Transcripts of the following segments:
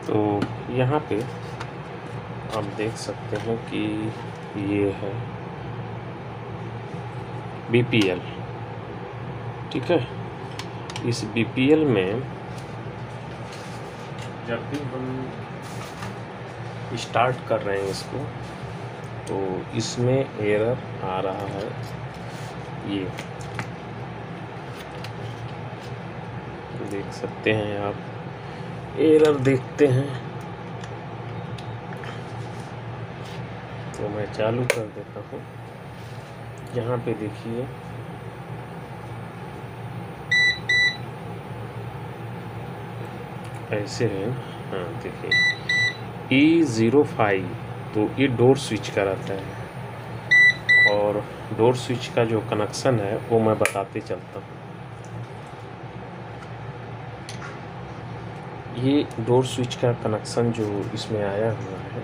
तो यहाँ पे आप देख सकते हैं कि ये है BPL, ठीक है। इस BPL में जब भी हम स्टार्ट कर रहे हैं इसको, तो इसमें एरर आ रहा है। ये देख सकते हैं आप, एरर देखते हैं। तो मैं चालू कर देता हूँ। यहाँ पे देखिए ऐसे है। हाँ देखिए E05, तो ये डोर स्विच का रहता है, और डोर स्विच का जो कनेक्शन है वो मैं बताते चलता हूँ। ये डोर स्विच का कनेक्शन जो इसमें आया हुआ है,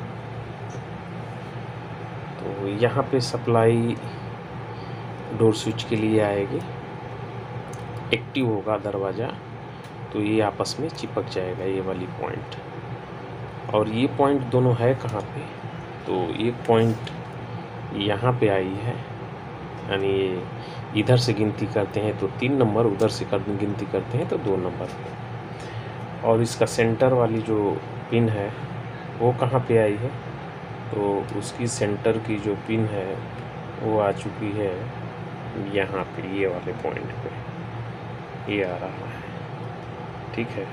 तो यहाँ पे सप्लाई डोर स्विच के लिए आएगी, एक्टिव होगा दरवाज़ा, तो ये आपस में चिपक जाएगा, ये वाली पॉइंट। और ये पॉइंट दोनों है कहाँ पे, तो ये पॉइंट यहाँ पे आई है, यानी ये इधर से गिनती करते हैं तो 3 नंबर, उधर से गिनती करते हैं तो 2 नंबर पे। और इसका सेंटर वाली जो पिन है वो कहाँ पे आई है, तो उसकी सेंटर की जो पिन है वो आ चुकी है यहाँ पे, ये वाले पॉइंट पे ये आ रहा है, ठीक है।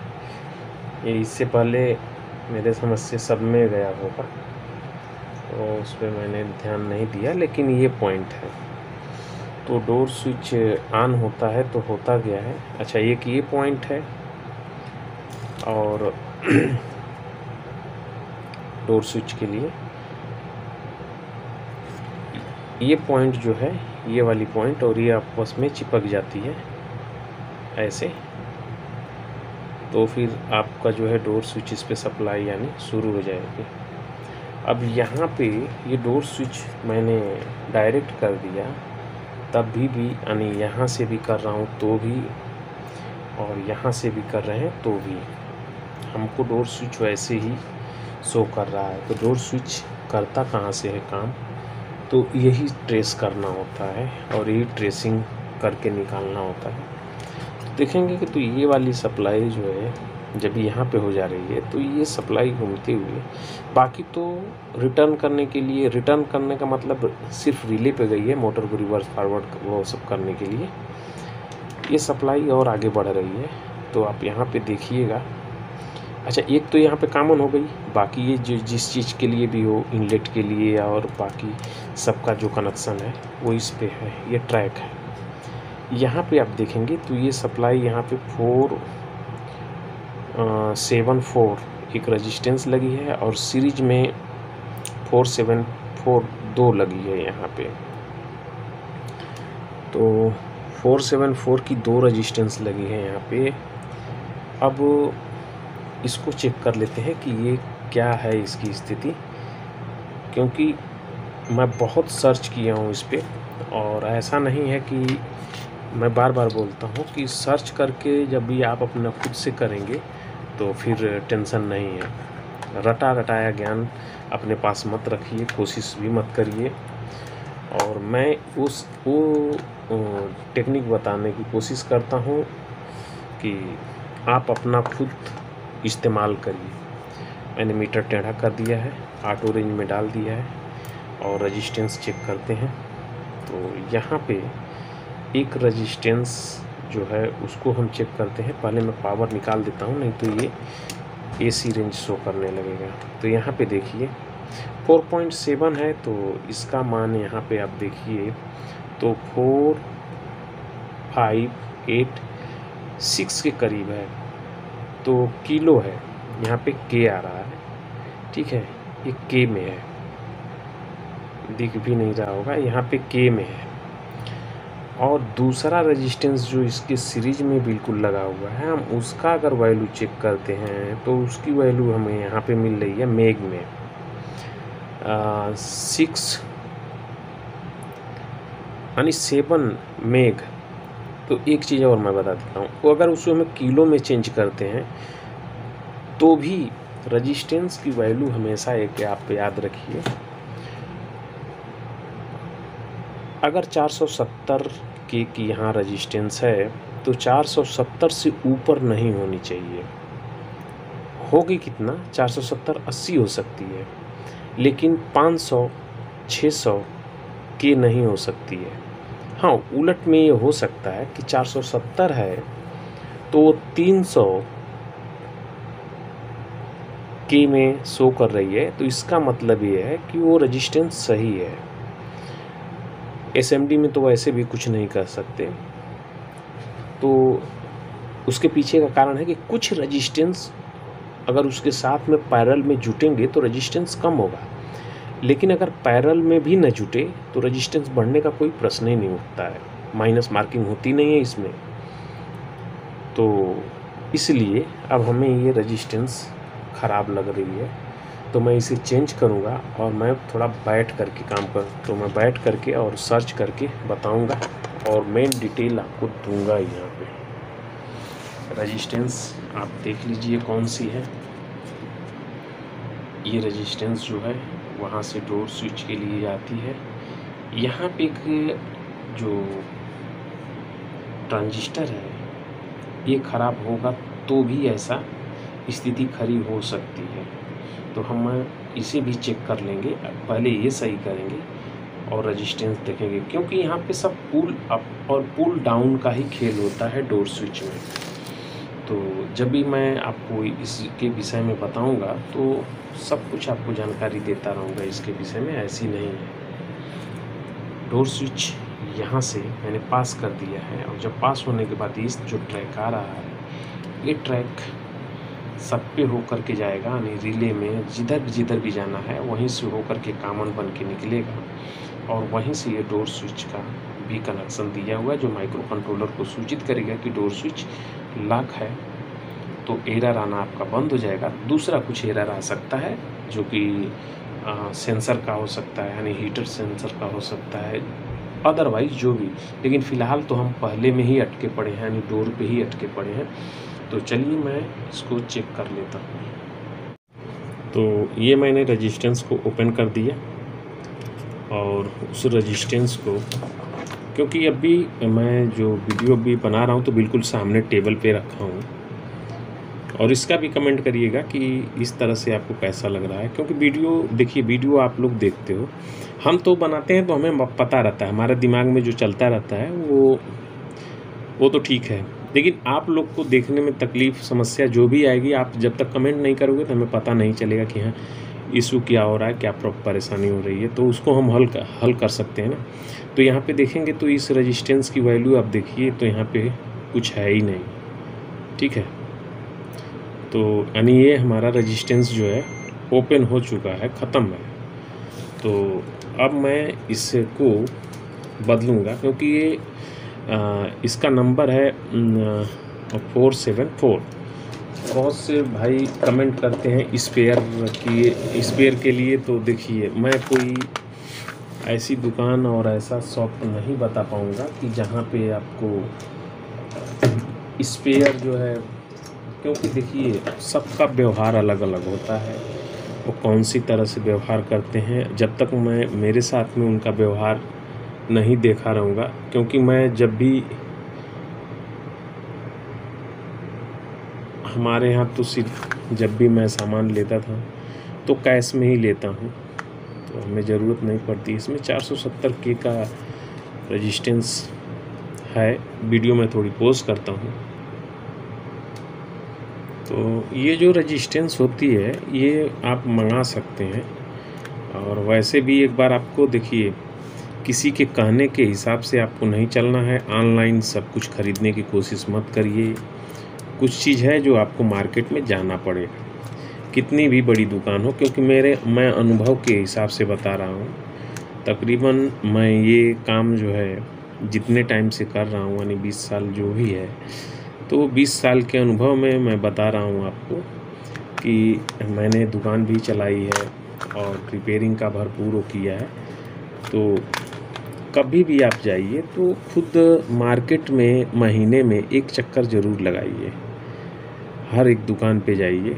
ये इससे पहले मेरे समझ से सब में गया होगा, तो उस पर मैंने ध्यान नहीं दिया, लेकिन ये पॉइंट है। तो डोर स्विच ऑन होता है तो होता गया है। अच्छा, एक ये पॉइंट है, और डोर स्विच के लिए ये पॉइंट जो है, ये वाली पॉइंट, और ये आपस में चिपक जाती है ऐसे। तो फिर आपका जो है डोर स्विच इस पे सप्लाई यानी शुरू हो जाएगी। अब यहाँ पे ये डोर स्विच मैंने डायरेक्ट कर दिया, तब भी यानी यहाँ से भी कर रहा हूँ तो भी, और यहाँ से भी कर रहे हैं तो भी हमको डोर स्विच वैसे ही शो कर रहा है। तो डोर स्विच करता कहाँ से है काम, तो यही ट्रेस करना होता है, और यही ट्रेसिंग करके निकालना होता है। तो देखेंगे कि तो ये वाली सप्लाई जो है जब यहाँ पे हो जा रही है, तो ये सप्लाई घूमते हुए, बाकी तो रिटर्न करने के लिए, रिटर्न करने का मतलब सिर्फ रिले पे गई है, मोटर को रिवर्स फॉरवर्ड वो सब करने के लिए ये सप्लाई और आगे बढ़ रही है। तो आप यहाँ पे देखिएगा। अच्छा, एक तो यहाँ पे कॉमन हो गई, बाकी ये जो जिस चीज़ के लिए भी हो, इनलेट के लिए और बाकी सबका जो कनेक्शन है वो इस पे है, ये ट्रैक है। यहाँ पे आप देखेंगे तो ये सप्लाई यहाँ पे 474 एक रेजिस्टेंस लगी है, और सीरीज में 4742 लगी है यहाँ पे। तो 474 की 2 रेजिस्टेंस लगी है यहाँ पे। अब इसको चेक कर लेते हैं कि ये क्या है इसकी स्थिति, क्योंकि मैं बहुत सर्च किया हूँ इस पे, और ऐसा नहीं है कि मैं बार बार बोलता हूँ कि सर्च करके जब भी आप अपना खुद से करेंगे तो फिर टेंशन नहीं है। रटा रटाया ज्ञान अपने पास मत रखिए, कोशिश भी मत करिए। और मैं वो टेक्निक बताने की कोशिश करता हूँ कि आप अपना खुद इस्तेमाल करिए। मैंने मीटर टेढ़ा कर दिया है, ऑटो रेंज में डाल दिया है, और रेजिस्टेंस चेक करते हैं। तो यहाँ पे एक रेजिस्टेंस जो है उसको हम चेक करते हैं। पहले मैं पावर निकाल देता हूँ, नहीं तो ये AC रेंज शो करने लगेगा। तो यहाँ पे देखिए 4.7 है, तो इसका मान यहाँ पे आप देखिए तो 4586 के करीब है, तो किलो है। यहाँ पे K आ रहा है, ठीक है, ये K में है, दिख भी नहीं रहा होगा, यहाँ पे K में है। और दूसरा रेजिस्टेंस जो इसके सीरीज में बिल्कुल लगा हुआ है, हम उसका अगर वैल्यू चेक करते हैं तो उसकी वैल्यू हमें यहाँ पे मिल रही है मेग में 6 यानी 7 मेग। तो एक चीज़ और मैं बता देता हूँ, तो अगर उसको हमें किलो में चेंज करते हैं तो भी रजिस्टेंस की वैल्यू हमेशा एक आप याद रखिए, अगर 470 के की यहाँ रजिस्टेंस है तो 470 से ऊपर नहीं होनी चाहिए। होगी कितना, 470 80 हो सकती है, लेकिन 500 600 के नहीं हो सकती है। हाँ, उलट में ये हो सकता है कि 470 है तो 300 के में शो कर रही है, तो इसका मतलब ये है कि वो रजिस्टेंस सही है। एसएमडी में तो वैसे भी कुछ नहीं कर सकते, तो उसके पीछे का कारण है कि कुछ रजिस्टेंस अगर उसके साथ में पैरेलल में जुटेंगे तो रजिस्टेंस कम होगा, लेकिन अगर पैरेलल में भी न जुटे तो रजिस्टेंस बढ़ने का कोई प्रश्न ही नहीं उठता है, माइनस मार्किंग होती नहीं है इसमें। तो इसलिए अब हमें ये रजिस्टेंस ख़राब लग रही है, तो मैं इसे चेंज करूँगा और मैं थोड़ा बैठ करके काम तो मैं बैठ करके और सर्च करके बताऊँगा और मेन डिटेल आपको दूंगा। यहाँ पे रजिस्टेंस आप देख लीजिए कौन सी है। ये रजिस्टेंस जो है वहाँ से डोर स्विच के लिए जाती है। यहाँ पे एक जो ट्रांजिस्टर है ये ख़राब होगा तो भी ऐसा स्थिति खड़ी हो सकती है, तो हम इसे भी चेक कर लेंगे। पहले ये सही करेंगे और रजिस्टेंस देखेंगे, क्योंकि यहाँ पे सब पुल अप और पुल डाउन का ही खेल होता है डोर स्विच में। तो जब भी मैं आपको इसके विषय में बताऊंगा तो सब कुछ आपको जानकारी देता रहूँगा इसके विषय में, ऐसी नहीं है। डोर स्विच यहाँ से मैंने पास कर दिया है, और जब पास होने के बाद इस जो ट्रैक आ रहा है ये ट्रैक सब पे होकर के जाएगा, यानी रिले में जिधर भी जाना है वहीं से होकर के कॉमन बन के निकलेगा, और वहीं से ये डोर स्विच का भी कनेक्शन दिया हुआ है जो माइक्रो कंट्रोलर को सूचित करेगा कि डोर स्विच लॉक है। तो एरर आना आपका बंद हो जाएगा। दूसरा कुछ एरर आ सकता है जो कि सेंसर का हो सकता है, यानी हीटर सेंसर का हो सकता है, अदरवाइज जो भी, लेकिन फ़िलहाल तो हम पहले में ही अटके पड़े हैं, यानी डोर पे ही अटके पड़े हैं। तो चलिए मैं इसको चेक कर लेता हूँ। तो ये मैंने रजिस्टेंस को ओपन कर दिया, और उस रजिस्टेंस को, क्योंकि अभी मैं जो वीडियो भी बना रहा हूँ तो बिल्कुल सामने टेबल पे रखा हूँ, और इसका भी कमेंट करिएगा कि इस तरह से आपको कैसा लग रहा है। क्योंकि वीडियो देखिए, वीडियो आप लोग देखते हो, हम तो बनाते हैं तो हमें पता रहता है, हमारे दिमाग में जो चलता रहता है वो तो ठीक है, लेकिन आप लोग को देखने में तकलीफ़ समस्या जो भी आएगी, आप जब तक कमेंट नहीं करोगे तो हमें पता नहीं चलेगा कि हाँ इशू क्या हो रहा है, क्या परेशानी हो रही है, तो उसको हम हल कर सकते हैं ना। तो यहाँ पे देखेंगे तो इस रजिस्टेंस की वैल्यू आप देखिए तो यहाँ पे कुछ है ही नहीं, ठीक है। तो यानी ये हमारा रजिस्टेंस जो है ओपन हो चुका है, ख़त्म है। तो अब मैं इसको बदलूँगा, क्योंकि ये इसका नंबर है 474। बहुत से भाई कमेंट करते हैं स्पेयर के लिए। तो देखिए, मैं कोई ऐसी दुकान और ऐसा शॉप नहीं बता पाऊँगा कि जहाँ पे आपको स्पेयर जो है, क्योंकि देखिए सबका व्यवहार अलग अलग होता है, वो कौन सी तरह से व्यवहार करते हैं। जब तक मैं मेरे साथ में उनका व्यवहार नहीं देखा रहूँगा, क्योंकि मैं जब भी, हमारे यहाँ तो सिर्फ जब भी मैं सामान लेता था तो कैश में ही लेता हूँ, तो हमें ज़रूरत नहीं पड़ती। इसमें 470 के का रजिस्टेंस है, वीडियो में थोड़ी पोस्ट करता हूँ। तो ये जो रजिस्टेंस होती है ये आप मंगा सकते हैं, और वैसे भी एक बार आपको देखिए, किसी के कहने के हिसाब से आपको नहीं चलना है। ऑनलाइन सब कुछ ख़रीदने की कोशिश मत करिए। कुछ चीज़ है जो आपको मार्केट में जाना पड़ेगा, कितनी भी बड़ी दुकान हो, क्योंकि मैं अनुभव के हिसाब से बता रहा हूँ। तकरीबन मैं ये काम जो है जितने टाइम से कर रहा हूँ, यानी 20 साल जो भी है, तो 20 साल के अनुभव में मैं बता रहा हूँ आपको कि मैंने दुकान भी चलाई है और रिपेयरिंग का भरपूर किया है। तो कभी भी आप जाइए तो खुद मार्केट में महीने में एक चक्कर ज़रूर लगाइए, हर एक दुकान पे जाइए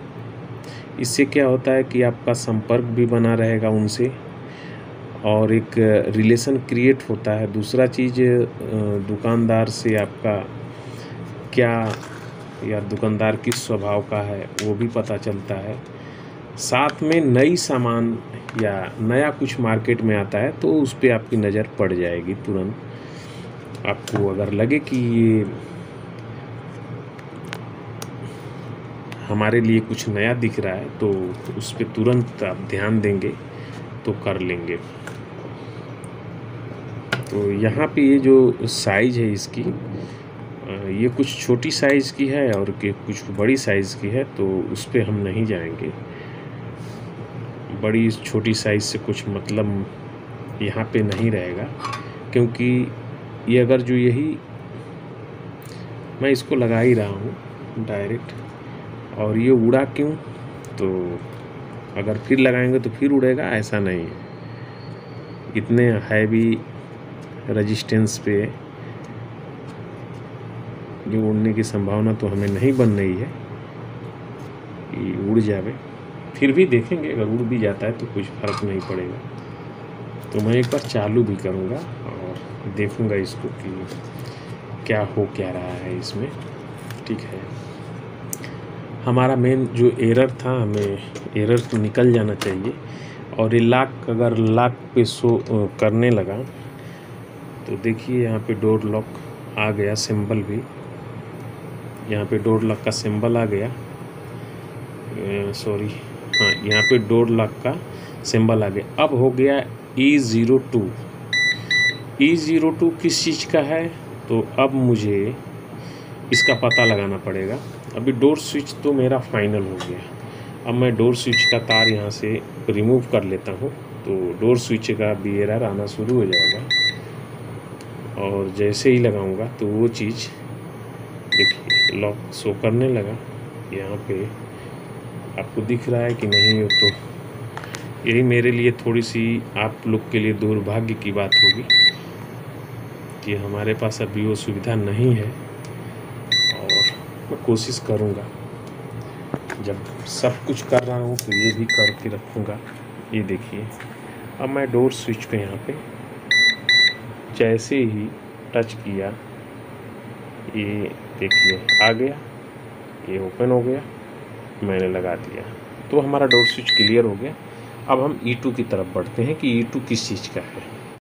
इससे क्या होता है कि आपका संपर्क भी बना रहेगा उनसे और एक रिलेशन क्रिएट होता है। दूसरा चीज़ दुकानदार से आपका क्या या दुकानदार किस स्वभाव का है वो भी पता चलता है। साथ में नई सामान या नया कुछ मार्केट में आता है तो उस पर आपकी नज़र पड़ जाएगी तुरंत। आपको अगर लगे कि ये हमारे लिए कुछ नया दिख रहा है तो उस पर तुरंत आप ध्यान देंगे तो कर लेंगे। तो यहाँ पे ये जो साइज़ है इसकी, ये कुछ छोटी साइज़ की है और कुछ बड़ी साइज़ की है, तो उस पर हम नहीं जाएंगे। बड़ी छोटी साइज़ से कुछ मतलब यहाँ पे नहीं रहेगा, क्योंकि ये अगर जो यही मैं इसको लगा ही रहा हूँ डायरेक्ट और ये उड़ा क्यों, तो अगर फिर लगाएंगे तो फिर उड़ेगा, ऐसा नहीं है। इतने हैवी रेजिस्टेंस पे जो उड़ने की संभावना तो हमें नहीं बन रही है कि उड़ जावे। फिर भी देखेंगे, अगर उड़ भी जाता है तो कुछ फ़र्क नहीं पड़ेगा। तो मैं एक बार चालू भी करूँगा और देखूँगा इसको कि क्या हो क्या रहा है इसमें। ठीक है, हमारा मेन जो एरर था, हमें एरर तो निकल जाना चाहिए। और ये लॉक अगर लॉक पे शो करने लगा तो देखिए यहाँ पे डोर लॉक आ गया, सिंबल भी यहाँ पे डोर लॉक का सिंबल आ गया। सॉरी, हाँ, यहाँ पे डोर लॉक का सिंबल आ गया। अब हो गया E02। E02 किस चीज़ का है, तो अब मुझे इसका पता लगाना पड़ेगा। अभी डोर स्विच तो मेरा फाइनल हो गया। अब मैं डोर स्विच का तार यहाँ से रिमूव कर लेता हूँ, तो डोर स्विच का भी एरर आना शुरू हो जाएगा। और जैसे ही लगाऊंगा तो वो चीज़ देखिए लॉक शो करने लगा। यहाँ पे आपको दिख रहा है कि नहीं, हो तो यही मेरे लिए थोड़ी सी आप लोग के लिए दुर्भाग्य की बात होगी कि हमारे पास अभी वो सुविधा नहीं है। और मैं कोशिश करूँगा, जब सब कुछ कर रहा हूँ तो ये भी करके रखूँगा। ये देखिए, अब मैं डोर स्विच पे यहाँ पे जैसे ही टच किया, ये देखिए आ गया, ये ओपन हो गया, मैंने लगा दिया, तो हमारा डोर स्विच क्लियर हो गया। अब हम E2 की तरफ बढ़ते हैं कि E2 किस चीज़ का है।